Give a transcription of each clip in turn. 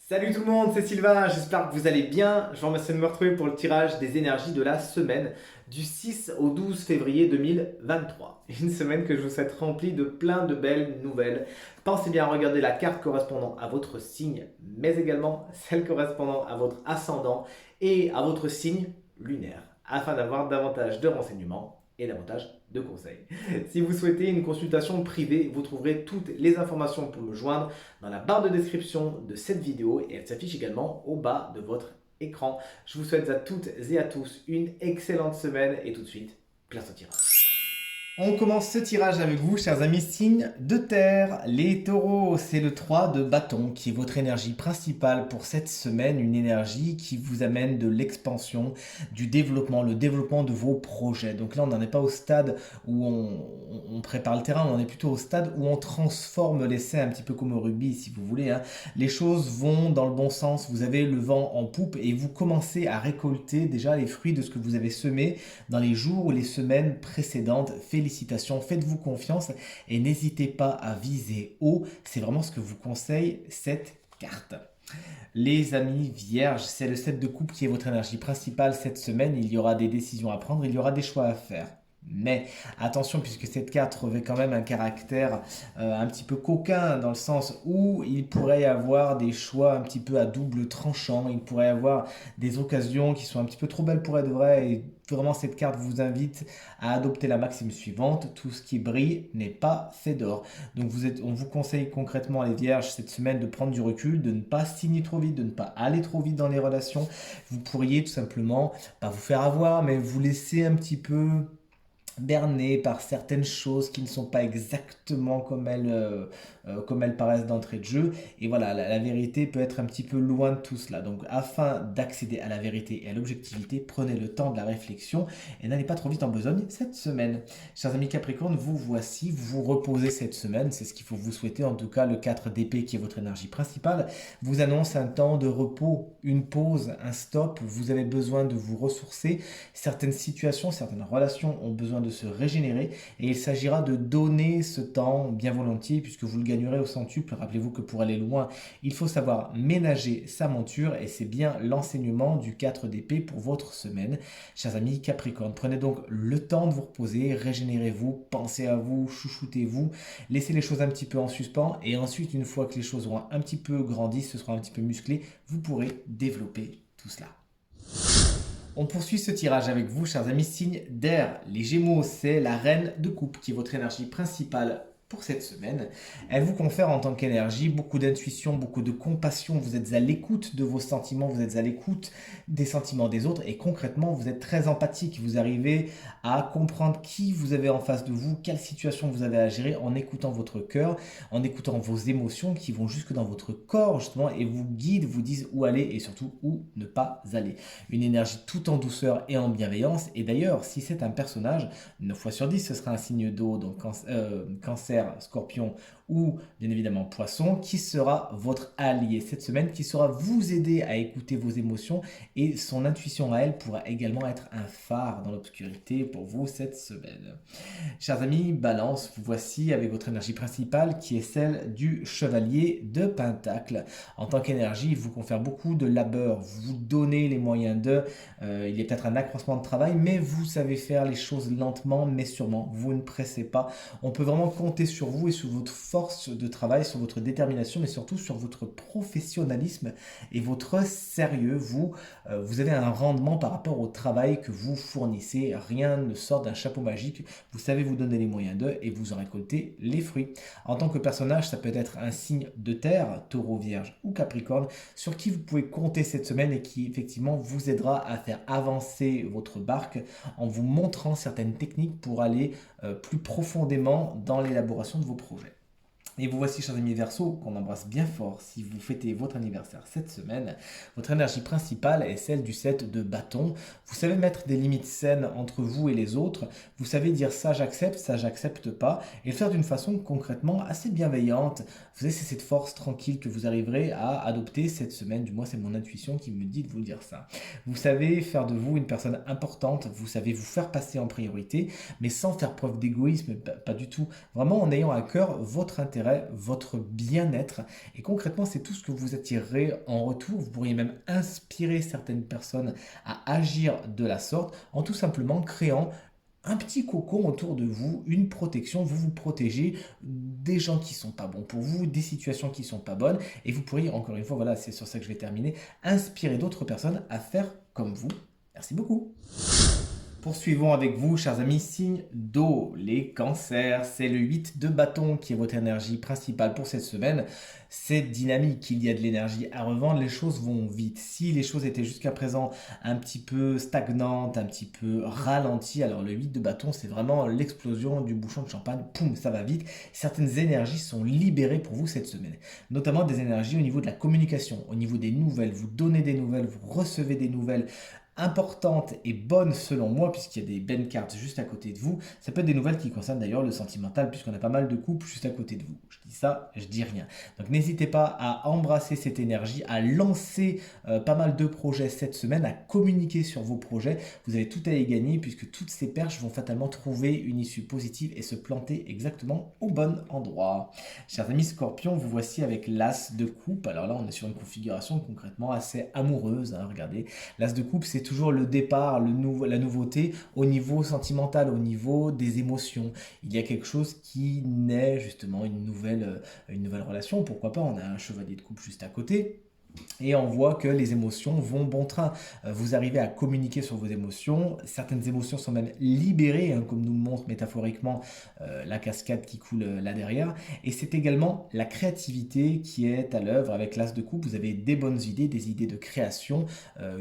Salut tout le monde, c'est Sylvain, j'espère que vous allez bien. Je vous remercie de me retrouver pour le tirage des énergies de la semaine du 6 au 12 février 2023. Une semaine que je vous souhaite remplie de plein de belles nouvelles. Pensez bien à regarder la carte correspondant à votre signe, mais également celle correspondant à votre ascendant et à votre signe lunaire, afin d'avoir davantage de renseignements et davantage de conseils. Si vous souhaitez une consultation privée, vous trouverez toutes les informations pour me joindre dans la barre de description de cette vidéo et elle s'affiche également au bas de votre écran. Je vous souhaite à toutes et à tous une excellente semaine et tout de suite, place au tirage. On commence ce tirage avec vous, chers amis, signe de terre. Les taureaux, c'est le 3 de bâton qui est votre énergie principale pour cette semaine. Une énergie qui vous amène de l'expansion, du développement, le développement de vos projets. Donc là, on n'en est pas au stade où on prépare le terrain, on en est plutôt au stade où on transforme l'essai un petit peu comme au rugby, si vous voulez. Les choses vont dans le bon sens, vous avez le vent en poupe et vous commencez à récolter déjà les fruits de ce que vous avez semé dans les jours ou les semaines précédentes. Félicitations, faites-vous confiance et n'hésitez pas à viser haut. C'est vraiment ce que vous conseille cette carte. Les amis vierges, c'est le 7 de coupe qui est votre énergie principale cette semaine. Il y aura des décisions à prendre, il y aura des choix à faire. Mais attention, puisque cette carte revêt quand même un caractère un petit peu coquin, dans le sens où il pourrait y avoir des choix un petit peu à double tranchant, il pourrait y avoir des occasions qui sont un petit peu trop belles pour être vraies, et vraiment cette carte vous invite à adopter la maxime suivante: tout ce qui brille n'est pas fait d'or. Donc on vous conseille concrètement, les vierges, cette semaine de prendre du recul, de ne pas signer trop vite, de ne pas aller trop vite dans les relations. Vous pourriez tout simplement, pas vous faire avoir, mais vous laisser un petit peu berné par certaines choses qui ne sont pas exactement comme elles paraissent d'entrée de jeu. Et voilà, la vérité peut être un petit peu loin de tout cela. Donc afin d'accéder à la vérité et à l'objectivité, prenez le temps de la réflexion et n'allez pas trop vite en besogne cette semaine. Chers amis Capricorne, vous voici, vous reposez cette semaine, c'est ce qu'il faut vous souhaiter. En tout cas, le 4 d'épée, qui est votre énergie principale, vous annonce un temps de repos, une pause, un stop. Vous avez besoin de vous ressourcer. Certaines situations, certaines relations ont besoin de se régénérer et il s'agira de donner ce temps bien volontiers, puisque vous le gagnerez au centuple. Rappelez-vous que pour aller loin, il faut savoir ménager sa monture et c'est bien l'enseignement du 4 d'épée pour votre semaine. Chers amis Capricorne, prenez donc le temps de vous reposer, régénérez-vous, pensez à vous, chouchoutez-vous, laissez les choses un petit peu en suspens et ensuite, une fois que les choses auront un petit peu grandi, ce sera un petit peu musclé, vous pourrez développer tout cela. On poursuit ce tirage avec vous, chers amis, signe d'air. Les Gémeaux, c'est la reine de coupe qui est votre énergie principale pour cette semaine. Elle vous confère en tant qu'énergie beaucoup d'intuition, beaucoup de compassion. Vous êtes à l'écoute de vos sentiments, vous êtes à l'écoute des sentiments des autres et concrètement, vous êtes très empathique. Vous arrivez à comprendre qui vous avez en face de vous, quelle situation vous avez à gérer en écoutant votre cœur, en écoutant vos émotions qui vont jusque dans votre corps justement et vous guident, vous disent où aller et surtout où ne pas aller. Une énergie tout en douceur et en bienveillance. Et d'ailleurs, si c'est un personnage, 9 fois sur 10, ce sera un signe d'eau, donc cancer, scorpion ou bien évidemment poisson, qui sera votre allié cette semaine, qui saura vous aider à écouter vos émotions et son intuition à elle pourra également être un phare dans l'obscurité pour vous cette semaine. Chers amis, Balance, vous voici avec votre énergie principale qui est celle du chevalier de Pentacle. En tant qu'énergie, il vous confère beaucoup de labeur, vous donnez les moyens de, il y a peut-être un accroissement de travail, mais vous savez faire les choses lentement mais sûrement, vous ne pressez pas. On peut vraiment compter sur vous et sur votre force de travail, sur votre détermination, mais surtout sur votre professionnalisme et votre sérieux. Vous avez un rendement par rapport au travail que vous fournissez. Rien ne sort d'un chapeau magique. Vous savez vous donner les moyens d'eux et vous en récoltez les fruits. En tant que personnage, ça peut être un signe de terre, taureau, vierge ou capricorne, sur qui vous pouvez compter cette semaine et qui effectivement vous aidera à faire avancer votre barque en vous montrant certaines techniques pour aller plus profondément dans l'élaboration de vos projets. Et vous voici, chers amis Verseaux, qu'on embrasse bien fort si vous fêtez votre anniversaire cette semaine. Votre énergie principale est celle du 7 de bâton. Vous savez mettre des limites saines entre vous et les autres. Vous savez dire ça j'accepte pas. Et le faire d'une façon concrètement assez bienveillante. Vous avez cette force tranquille que vous arriverez à adopter cette semaine. Du moins, c'est mon intuition qui me dit de vous dire ça. Vous savez faire de vous une personne importante. Vous savez vous faire passer en priorité, mais sans faire preuve d'égoïsme, pas du tout. Vraiment en ayant à cœur votre intérêt attirerait votre bien-être. Et concrètement, c'est tout ce que vous attirerez en retour. Vous pourriez même inspirer certaines personnes à agir de la sorte en tout simplement créant un petit cocon autour de vous, une protection, vous vous protégez des gens qui sont pas bons pour vous, des situations qui sont pas bonnes, et vous pourriez, encore une fois, voilà, c'est sur ça que je vais terminer, inspirer d'autres personnes à faire comme vous. Merci beaucoup. Poursuivons avec vous, chers amis, signe d'eau, les cancers. C'est le 8 de bâton qui est votre énergie principale pour cette semaine. C'est dynamique, il y a de l'énergie à revendre, les choses vont vite. Si les choses étaient jusqu'à présent un petit peu stagnantes, un petit peu ralenties, alors le 8 de bâton, c'est vraiment l'explosion du bouchon de champagne. Poum, ça va vite. Certaines énergies sont libérées pour vous cette semaine. Notamment des énergies au niveau de la communication, au niveau des nouvelles. Vous donnez des nouvelles, vous recevez des nouvelles importante et bonne selon moi, puisqu'il y a des belles cartes juste à côté de vous. Ça peut être des nouvelles qui concernent d'ailleurs le sentimental, puisqu'on a pas mal de couples juste à côté de vous. Je dis ça, je dis rien. Donc n'hésitez pas à embrasser cette énergie, à lancer pas mal de projets cette semaine, à communiquer sur vos projets. Vous avez tout à y gagner, puisque toutes ces perches vont fatalement trouver une issue positive et se planter exactement au bon endroit. Chers amis Scorpions, vous voici avec l'As de coupe. Alors là, on est sur une configuration concrètement assez amoureuse, hein, regardez. L'As de coupe, c'est toujours le départ, la nouveauté au niveau sentimental, au niveau des émotions. Il y a quelque chose qui naît justement, une nouvelle relation. Pourquoi pas, on a un chevalier de coupe juste à côté. Et on voit que les émotions vont bon train. Vous arrivez à communiquer sur vos émotions. Certaines émotions sont même libérées, hein, comme nous le montre métaphoriquement la cascade qui coule là derrière. Et c'est également la créativité qui est à l'œuvre avec l'As de coupe. Vous avez des bonnes idées, des idées de création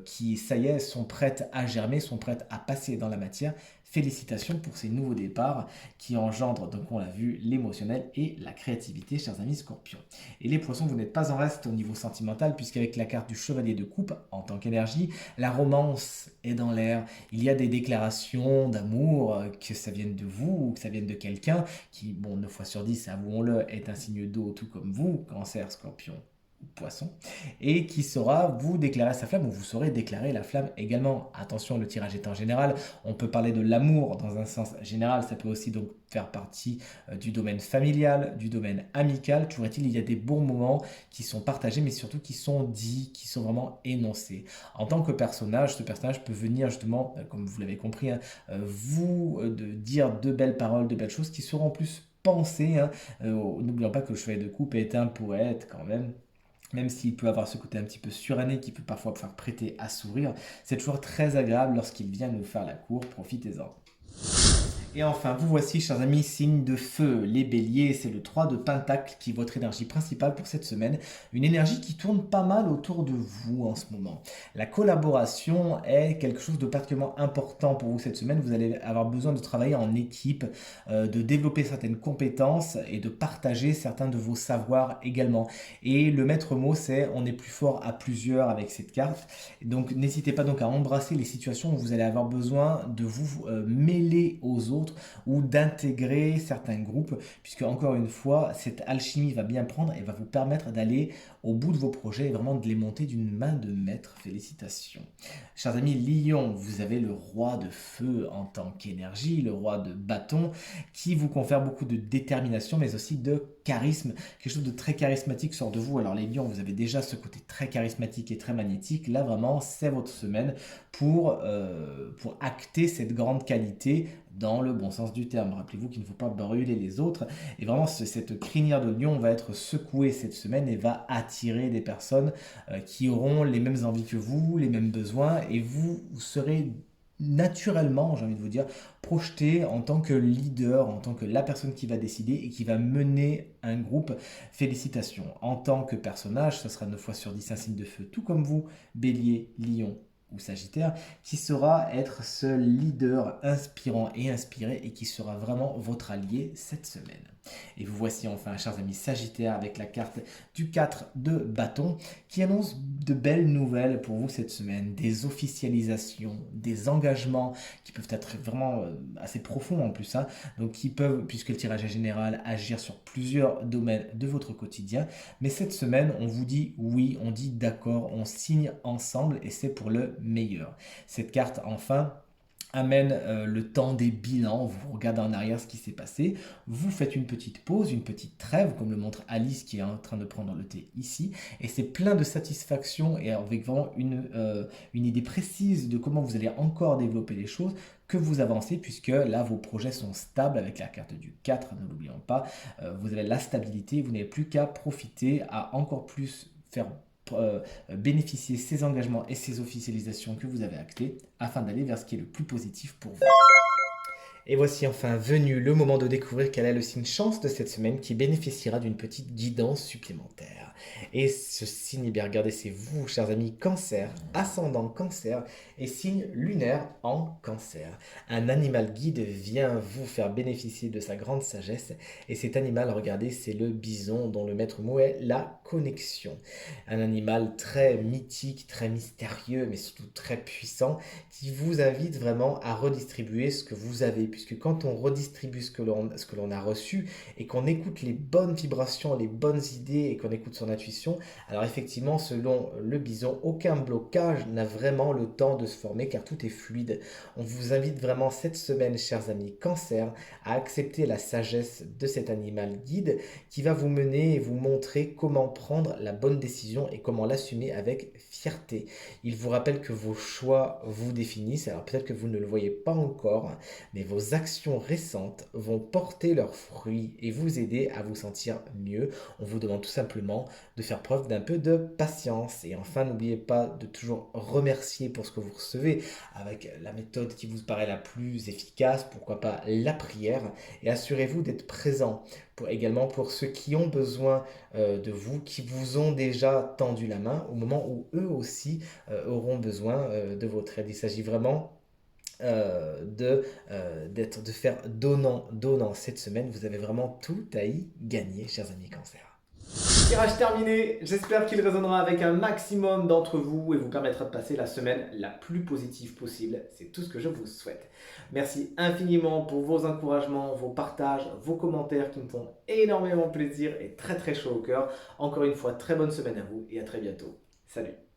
qui, ça y est, sont prêtes à germer, sont prêtes à passer dans la matière. Félicitations pour ces nouveaux départs qui engendrent, donc on l'a vu, l'émotionnel et la créativité, chers amis Scorpions. Et les poissons, vous n'êtes pas en reste au niveau sentimental, puisqu'avec la carte du chevalier de coupe, en tant qu'énergie, la romance est dans l'air. Il y a des déclarations d'amour, que ça vienne de vous ou que ça vienne de quelqu'un qui, bon, 9 fois sur 10, avouons-le, est un signe d'eau tout comme vous, Cancer, Scorpion, Poisson, et qui saura vous déclarer sa flamme ou vous saurez déclarer la flamme également. Attention, le tirage est en général, on peut parler de l'amour dans un sens général, ça peut aussi donc faire partie du domaine familial, du domaine amical. Toujours est-il, il y a des bons moments qui sont partagés, mais surtout qui sont dits, qui sont vraiment énoncés. En tant que personnage, ce personnage peut venir justement, comme vous l'avez compris, hein, de dire de belles paroles, de belles choses qui seront en plus pensées. Hein. N'oublions pas que le chevalier de coupe est un poète quand même s'il peut avoir ce côté un petit peu suranné qui peut parfois faire prêter à sourire, c'est toujours très agréable lorsqu'il vient nous faire la cour, profitez-en. Et enfin, vous voici, chers amis, signe de feu. Les béliers, c'est le 3 de pentacle qui est votre énergie principale pour cette semaine. Une énergie qui tourne pas mal autour de vous en ce moment. La collaboration est quelque chose de particulièrement important pour vous cette semaine. Vous allez avoir besoin de travailler en équipe, de développer certaines compétences et de partager certains de vos savoirs également. Et le maître mot, c'est on est plus fort à plusieurs avec cette carte. Donc n'hésitez pas donc à embrasser les situations où vous allez avoir besoin de vous mêler aux autres ou d'intégrer certains groupes, puisque encore une fois, cette alchimie va bien prendre et va vous permettre d'aller au bout de vos projets et vraiment de les monter d'une main de maître. Félicitations. Chers amis Lion, vous avez le roi de feu en tant qu'énergie, le roi de bâton, qui vous confère beaucoup de détermination, mais aussi de charisme. Quelque chose de très charismatique sort de vous. Alors les lions, vous avez déjà ce côté très charismatique et très magnétique. Là, vraiment, c'est votre semaine pour acter cette grande qualité dans le bon sens du terme. Rappelez-vous qu'il ne faut pas brûler les autres. Et vraiment, cette crinière de lion va être secouée cette semaine et va attirer des personnes qui auront les mêmes envies que vous, les mêmes besoins, et vous serez naturellement, j'ai envie de vous dire, projeté en tant que leader, en tant que la personne qui va décider et qui va mener un groupe. Félicitations. En tant que personnage, ça sera 9 fois sur 10 un signe de feu, tout comme vous, Bélier, Lion ou Sagittaire, qui saura être ce leader inspirant et inspiré et qui sera vraiment votre allié cette semaine. Et vous voici enfin, chers amis Sagittaire, avec la carte du 4 de bâton qui annonce de belles nouvelles pour vous cette semaine, des officialisations, des engagements qui peuvent être vraiment assez profonds en plus, hein, donc qui peuvent, puisque le tirage est général, agir sur plusieurs domaines de votre quotidien. Mais cette semaine, on vous dit oui, on dit d'accord, on signe ensemble et c'est pour le meilleur. Cette carte, enfin, amène le temps des bilans, vous regardez en arrière ce qui s'est passé, vous faites une petite pause, une petite trêve, comme le montre Alice qui est en train de prendre le thé ici, et c'est plein de satisfaction et avec vraiment une idée précise de comment vous allez encore développer les choses que vous avancez, puisque là vos projets sont stables avec la carte du 4, ne l'oublions pas, vous avez la stabilité, vous n'avez plus qu'à profiter à encore plus faire bénéficier ces engagements et ces officialisations que vous avez actées afin d'aller vers ce qui est le plus positif pour vous. Et voici enfin venu le moment de découvrir quel est le signe chance de cette semaine qui bénéficiera d'une petite guidance supplémentaire. Et ce signe, eh bien regardez, c'est vous, chers amis, Cancer, ascendant Cancer et signe lunaire en Cancer. Un animal guide vient vous faire bénéficier de sa grande sagesse. Et cet animal, regardez, c'est le bison dont le maître mot est la connexion. Un animal très mythique, très mystérieux, mais surtout très puissant qui vous invite vraiment à redistribuer ce que vous avez, puisque quand on redistribue ce que l'on a reçu et qu'on écoute les bonnes vibrations, les bonnes idées et qu'on écoute son intuition, alors effectivement, selon le bison, aucun blocage n'a vraiment le temps de se former car tout est fluide. On vous invite vraiment cette semaine, chers amis Cancer, à accepter la sagesse de cet animal guide qui va vous mener et vous montrer comment prendre la bonne décision et comment l'assumer avec fierté. Il vous rappelle que vos choix vous définissent, alors peut-être que vous ne le voyez pas encore, mais vos actions récentes vont porter leurs fruits et vous aider à vous sentir mieux. On vous demande tout simplement de faire preuve d'un peu de patience. Et enfin, n'oubliez pas de toujours remercier pour ce que vous recevez avec la méthode qui vous paraît la plus efficace, pourquoi pas la prière, et assurez-vous d'être présent également pour ceux qui ont besoin de vous, qui vous ont déjà tendu la main au moment où eux aussi auront besoin de votre aide. Il s'agit vraiment de faire donnant cette semaine. Vous avez vraiment tout à y gagner, chers amis Cancer. Tirage terminé, j'espère qu'il résonnera avec un maximum d'entre vous et vous permettra de passer la semaine la plus positive possible. C'est tout ce que je vous souhaite. Merci infiniment pour vos encouragements, vos partages, vos commentaires qui me font énormément plaisir et très très chaud au cœur. Encore une fois, très bonne semaine à vous et à très bientôt. Salut!